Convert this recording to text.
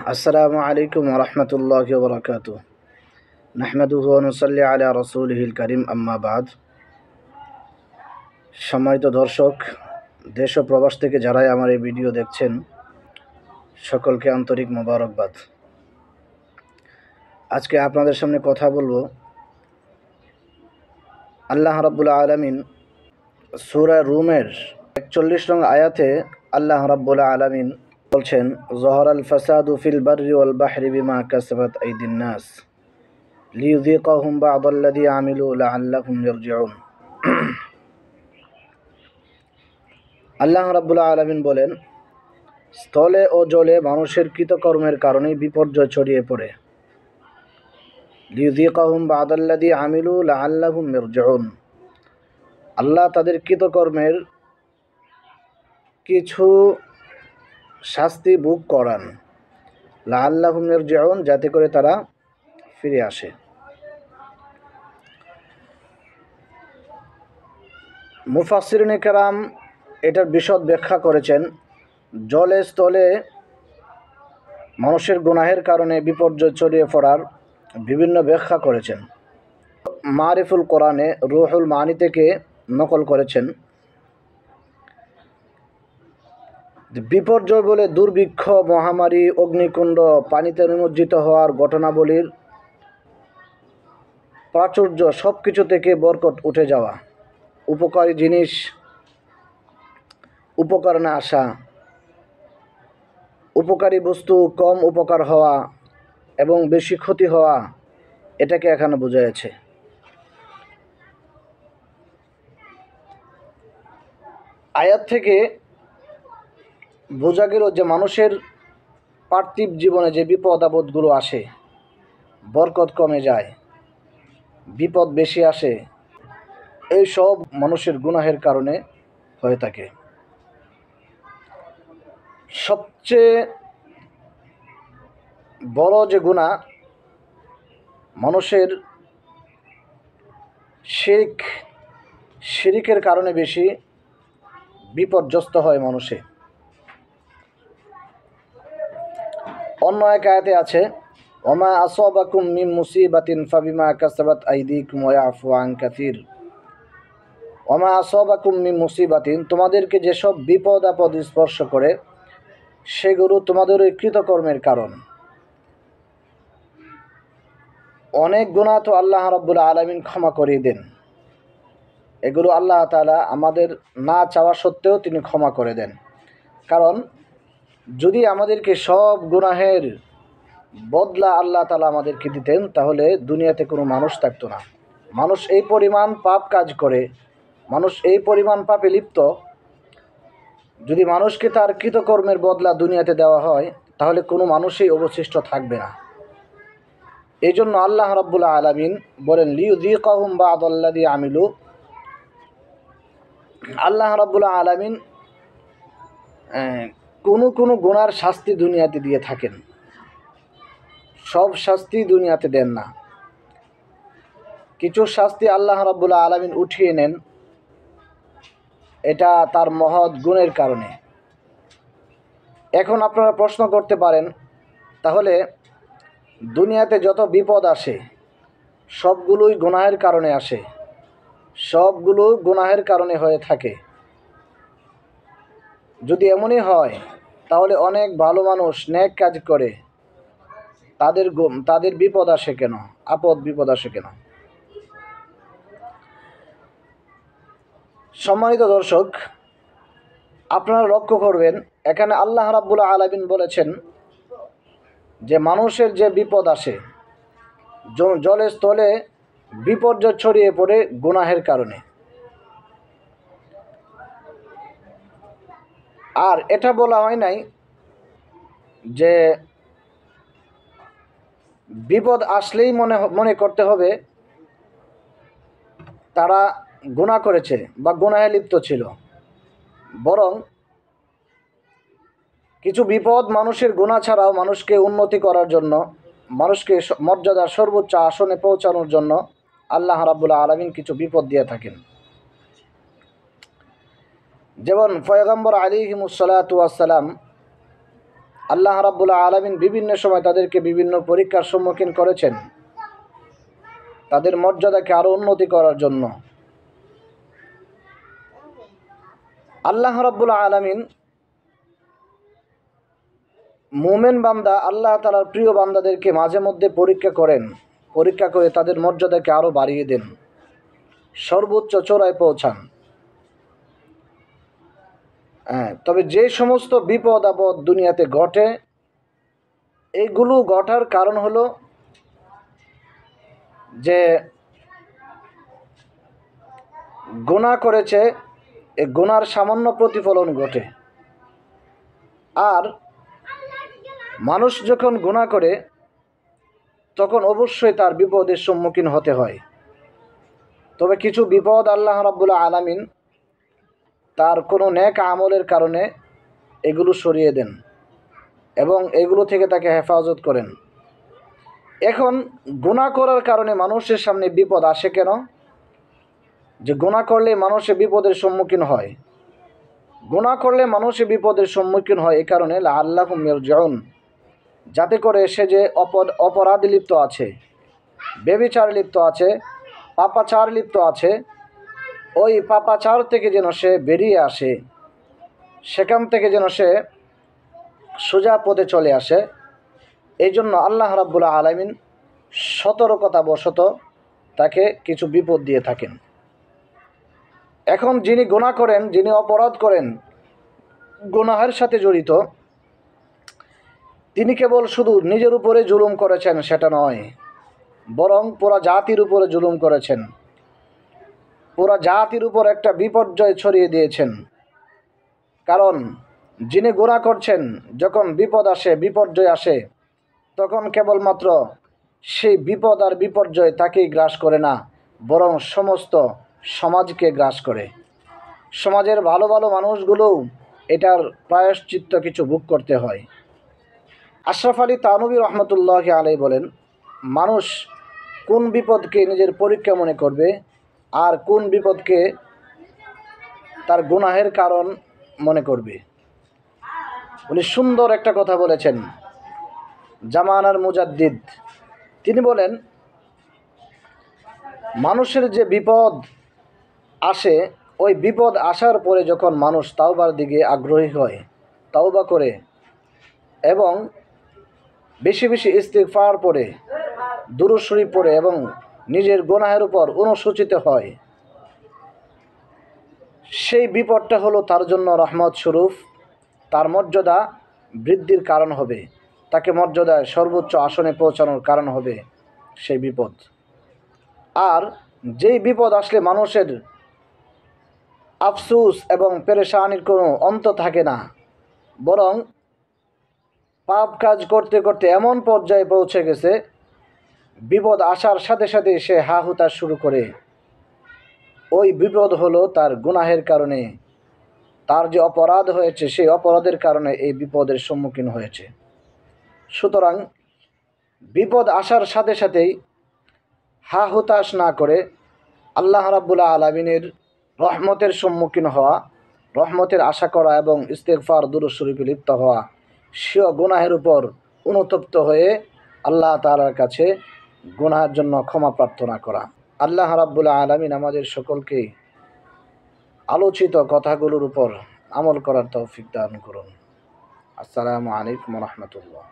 আসসালামু আলাইকুম ওয়া রাহমাতুল্লাহি ওয়া বারাকাতুহু। নাহমাদুহু ওয়া নুসাল্লি আলা রাসূলিহিল কারীম, আম্মা বাদ। সম্মানিত দর্শক, দেশ ও প্রবাস থেকে যারাই আমার এই ভিডিও দেখছেন, সকলকে আন্তরিক মোবারকবাদ। আজকে আপনাদের সামনে কথা বলবো আল্লাহ রাব্বুল আলামিন সূরা রুমের 41 নং আয়াতে আল্লাহ রাব্বুল আলামিন বলছেন, যহরাল ফাসাদু ফিল বাররি ওয়াল বাহরি বিমা কাসাবাত আইদিন নাস লিইযীকাহুম বা'দাল্লাযী আমিলু লাআল্লাহুম ইয়ারজিউন। আল্লাহ রাব্বুল আলামিন বলেন, স্থলে ও জলে মানুষের কৃতকর্মের কারণেই বিপর্যয় ছড়িয়ে পড়ে। লিইযীকাহুম বা'দাল্লাযী আমিলু লাআল্লাহুম ইয়ারজিউন। আল্লাহ তাদের কৃতকর্মের কিছু শাস্তি ভোগ করান, লাআল্লাহুম ইয়ারজিউন, যাতে করে তারা ফিরে আসে। মুফাসসিরিনে কেরাম এটার বিশদ ব্যাখ্যা করেছেন। জলে স্থলে মানুষের গুনাহের কারণে বিপর্যয় ছড়িয়ে পড়ার বিভিন্ন ব্যাখ্যা করেছেন। মারিফুল কোরআনে রুহুল মানি থেকে নকল করেছেন। বিপর্যয় বলে দুর্ভিক্ষ, মহামারী, অগ্নিকুণ্ড, পানিতে নিমজ্জিত হওয়ার ঘটনাবলীর প্রাচুর্য, সব কিছু থেকে বরকত উঠে যাওয়া, উপকারী জিনিস উপকরণে আসা, উপকারী বস্তু কম উপকার হওয়া এবং বেশি ক্ষতি হওয়া, এটাকে এখানে বোঝাচ্ছে। আয়াত থেকে বোঝা গেল যে মানুষের পার্থিব জীবনে যে বিপদ আপদগুলো আসে, বরকত কমে যায়, বিপদ বেশি আসে, এই সব মানুষের গুনাহের কারণে হয়ে থাকে। সবচেয়ে বড় যে গুনাহ, মানুষের শিরকের কারণে বেশি বিপর্যস্ত হয় মানুষে। অন্য এক আয়াতে আছে, ওমা আসাবাকুম মিন মুসিবাতিন ফাবিমা কাসাবাত আইদিকুম ওয়া ইয়াফু আন কাসীর। ওমা আসাবাকুম মিন মুসিবাতিন, তোমাদেরকে যেসব বিপদ আপদ স্পর্শ করে সেগুলো তোমাদের ওই কৃতকর্মের কারণ। অনেক গুনাহ তো আল্লাহ রাব্বুল আলামিন ক্ষমা করিয়ে দেন, এগুলো আল্লাহ তাআলা আমাদের না চাওয়া সত্ত্বেও তিনি ক্ষমা করে দেন। কারণ যদি আমাদেরকে সব গুনাহের বদলা আল্লাহ তাআলা আমাদেরকে দিতেন, তাহলে দুনিয়াতে কোনো মানুষ থাকতো না। মানুষ এই পরিমাণ পাপ কাজ করে, মানুষ এই পরিমাণ পাপে লিপ্ত, যদি মানুষকে তার কৃতকর্মের বদলা দুনিয়াতে দেওয়া হয়, তাহলে কোনো মানুষই অবশিষ্ট থাকবে না। এই জন্য আল্লাহ রাব্বুল আলামিন বলেন, লিইযীকাহুম বা'দাল্লাযী আমিলু। আল্লাহ রাব্বুল আলামিন কোনো গুনার শাস্তি দুনিয়াতে দিয়ে থাকেন, সব শাস্তি দুনিয়াতে দেন না। কিছু শাস্তি আল্লাহ রাব্বুল আলামিন উঠিয়ে নেন, এটা তার মহৎ গুণের কারণে। এখন আপনারা প্রশ্ন করতে পারেন, তাহলে দুনিয়াতে যত বিপদ আসে সবগুলোই গুনাহের কারণে আসে, সবগুলো গুনাহের কারণে হয়ে থাকে। যদি এমনই হয়, তাহলে অনেক ভালো মানুষ নেক কাজ করে, তাদের বিপদ আসে কেন, আপদ বিপদ আসে কেন? সম্মানিত দর্শক, আপনারা লক্ষ্য করবেন, এখানে আল্লাহ রাব্বুল আলামিন বলেছেন যে মানুষের যে বিপদ আসে, জলে স্থলে বিপর্যয় ছড়িয়ে পড়ে গুনাহের কারণে। আর এটা বলা হয় নাই যে বিপদ আসলেই মনে করতে হবে তারা গুনাহ করেছে বা গুনাহে লিপ্ত ছিল। বরং কিছু বিপদ মানুষের গুনাহ ছাড়াও মানুষকে উন্নতি করার জন্য, মানুষকে মর্যাদার সর্বোচ্চ আসনে পৌঁছানোর জন্য আল্লাহ রাব্বুল আলামিন কিছু বিপদ দিয়ে থাকেন। যেমন পয়গম্বর আলাইহিমুস সালাতু ওয়াস সালাম আল্লাহ রাব্বুল আলামিন বিভিন্ন সময় তাদেরকে বিভিন্ন পরীক্ষার সম্মুখীন করেছেন তাদের মর্যাদাকে আরও উন্নতি করার জন্য। আল্লাহ রাব্বুল আলামিন মুমিন বান্দা আল্লাহ তাআলার প্রিয় বান্দাদেরকে মাঝে মধ্যে পরীক্ষা করে তাদের মর্যাদাকে আরও বাড়িয়ে দেন, সর্বোচ্চ চূড়ায় পৌঁছান। তবে যে সমস্ত বিপদ আপদ দুনিয়াতে ঘটে, এইগুলো ঘটার কারণ হলো যে গুনাহ করেছে, এই গুনার সামান্য প্রতিফলন ঘটে। আর মানুষ যখন গুনাহ করে তখন অবশ্যই তার বিপদের সম্মুখীন হতে হয়। তবে কিছু বিপদ আল্লাহ রাব্বুল আলামিন তার কোনো নেক আমলের কারণে এগুলো সরিয়ে দেন এবং এগুলো থেকে তাকে হেফাজত করেন। এখন গুনাহ করার কারণে মানুষের সামনে বিপদ আসে কেন? যে গুনাহ করলে মানুষের বিপদের সম্মুখীন হয়। গুনাহ করলে মানুষের বিপদের সম্মুখীন হয় এই কারণে লাআল্লাহুম ইয়ারজিউন, যাতে করে সে যে অপরাধে লিপ্ত আছে, ব্যভিচার লিপ্ত আছে, পাপাচার লিপ্ত আছে, ওই পাপাচার থেকে যেন সে বেরিয়ে আসে, সেখান থেকে যেন সে সোজা পথে চলে আসে। এই জন্য আল্লাহ রাব্বুল আলামিন সতর্কতা বশত তাকে কিছু বিপদ দিয়ে থাকেন। এখন যিনি গুনাহ করেন, যিনি অপরাধ করেন, গুনাহের সাথে জড়িত, তিনি কেবল শুধু নিজের উপরে জুলুম করেছেন সেটা নয়, বরং পুরা জাতির উপরে জুলুম করেছেন, পুরা জাতির উপর একটা বিপর্যয় ছড়িয়ে দিয়েছেন। কারণ যিনি গুনাহ করছেন, যখন বিপদ আসে, বিপর্যয় আসে, তখন কেবলমাত্র সেই বিপদ আর বিপর্যয় তাকেই গ্রাস করে না, বরং সমস্ত সমাজকে গ্রাস করে। সমাজের ভালো ভালো মানুষগুলোও এটার প্রায়শ্চিত্ত কিছু ভোগ করতে হয়। আশরাফ আলী থানভী রহমতুল্লাহি আলাইহি বলেন, মানুষ কোন বিপদকে নিজের পরীক্ষা মনে করবে আর কোন বিপদকে তার গুনাহের কারণ মনে করবে। উনি সুন্দর একটা কথা বলেছেন, জামানার মুজাদ্দিদ। তিনি বলেন, মানুষের যে বিপদ আসে, ওই বিপদ আসার পরে যখন মানুষ তাওবার দিকে আগ্রহী হয়, তাওবা করে এবং বেশি বেশি ইস্তিগফার পড়ে, দুরূদ শরীফ পড়ে এবং নিজের গুনাহের উপর অনুশোচিত হয়, সেই বিপদটা হলো তার জন্য রহমত স্বরূপ, তার মর্যাদা বৃদ্ধির কারণ হবে, তাকে মর্যাদায় সর্বোচ্চ আসনে পৌঁছানোর কারণ হবে সেই বিপদ। আর যেই বিপদ আসলে মানুষের আফসোস এবং পেরেশানির কোনো অন্ত থাকে না, বরং পাপ কাজ করতে করতে এমন পর্যায়ে পৌঁছে গেছে, বিপদ আসার সাথে সাথে সে হা হুতাশ শুরু করে। ওই বিপদ হলো তার গুনাহের কারণে, তার যে অপরাধ হয়েছে সেই অপরাধের কারণে এই বিপদের সম্মুখীন হয়েছে। সুতরাং বিপদ আসার সাথে সাথেই হা হুতাশ না করে আল্লাহ রাব্বুল আলামিনের রহমতের সম্মুখীন হওয়া, রহমতের আশা করা এবং ইস্তিগফার দুরূদ শরীফে লিপ্ত হওয়া, স্বীয় গুনাহের উপর অনুতপ্ত হয়ে আল্লাহ তাআলার কাছে গুনাহের জন্য ক্ষমা প্রার্থনা করা। আল্লাহ রাব্বুল আলামিন আমাদের সকলকে আলোচিত কথাগুলোর উপর আমল করার তৌফিক দান করুন। আসসালামু আলাইকুম ওয়া রাহমাতুল্লাহ।